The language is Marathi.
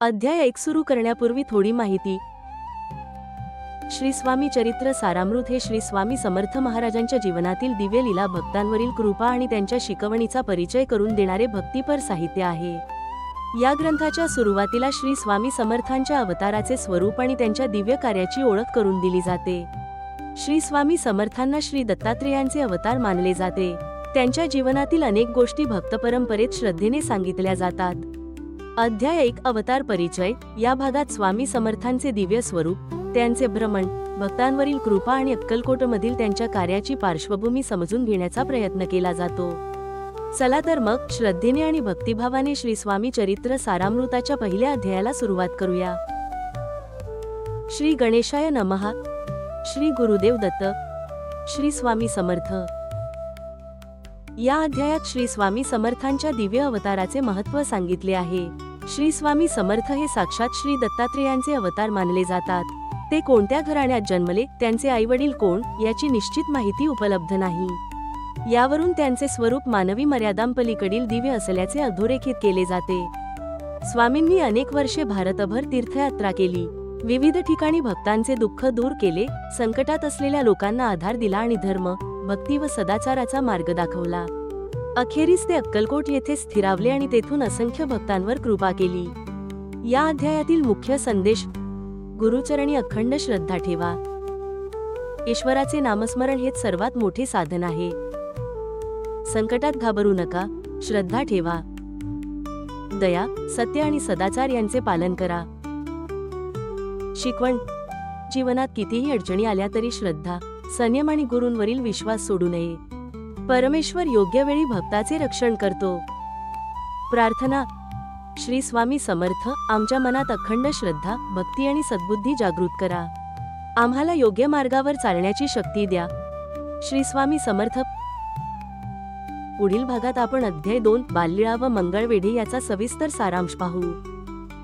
अध्याय 1 सुरू करण्यापूर्वी थोडी माहिती. श्री स्वामी चरित्र सारामृत हे श्री स्वामी समर्थ महाराजांच्या जीवनातील दिव्य लीला, भक्तांवरील कृपा आणि त्यांच्या शिकवणीचा परिचय करून देणारे भक्तिपर साहित्य आहे. या ग्रंथाच्या सुरुवातीला श्री स्वामी समर्थांच्या अवताराचे स्वरूप आणि त्यांच्या दिव्य कार्याची ओळख करून दिली जाते. श्री स्वामी समर्थांना श्री दत्तात्रेयांचे अवतार मानले जाते. त्यांच्या जीवनातील अनेक गोष्टी भक्त परंपरेत श्रद्धेने सांगितल्या जातात. अध्याय 1 अवतार परिचय. या भागात स्वामी समर्थांचे दिव्य स्वरूप, त्यांचे भ्रमण, भक्तांवरील कृपा आणि अक्कलकोटमधील त्यांच्या कार्याची पार्श्वभूमी समजून घेण्याचा प्रयत्न केला जातो. चला तर मग श्रद्धेने आणि भक्तिभावाने श्री स्वामी चरित्र सारामृताच्या पहिल्या अध्यायाला सुरुवात करूया. श्री गणेशाय नमः. श्री गुरुदेव दत्त. श्री स्वामी समर्थ. या अध्यायात श्री स्वामी समर्थांच्या दिव्य अवताराचे महत्त्व सांगितले आहे. श्री स्वामी समर्थ हे साक्षात श्री दत्तात्रेयांचे अवतार मानले जातात. ते कोणत्या घराण्यात जन्मले, त्यांचे आईवडील कोण याची निश्चित माहिती उपलब्ध नाही. यावरून त्यांचे स्वरूप मानवी मर्यादांपलीकडील दिव्य असल्याचे अधोरेखित केले जाते. स्वामींनी अनेक वर्षे भारतभर तीर्थयात्रा केली. विविध ठिकाणी भक्तांचे दुःख दूर केले, संकटात असलेल्या लोकांना आधार दिला आणि धर्म, भक्ती व सदाचाराचा मार्ग दाखवला. अखेरीस ते अक्कलकोट येथे स्थिरावले आणि तेथून असंख्य भक्तांवर कृपा केली. या अध्यायातील मुख्य संदेश: गुरुचरणी अखंड श्रद्धा ठेवा. ईश्वराचे नामस्मरण हेच सर्वात मोठे साधन आहे. संकटात घाबरू नका, श्रद्धा ठेवा. दया, सत्य आणि सदाचार यांचे पालन करा. शिकवण: जीवनात कितीही अडचणी आल्या तरी श्रद्धा, संयम आणि गुरूंवरील विश्वास सोडू नये. परमेश्वर योग्य वेळी भक्ताचे रक्षण करतो. प्रार्थना: श्री स्वामी समर्थ, आमच्या मनात अखंड श्रद्धा, भक्ती आणि सद्बुद्धी जागृत करा. आम्हाला योग्य मार्गावर चालण्याची शक्ती द्या. श्री स्वामी समर्थ. पुढील भागात आपण अध्याय 2 बाललीळा व मंगळवेढे याचा सविस्तर सारांश पाहू.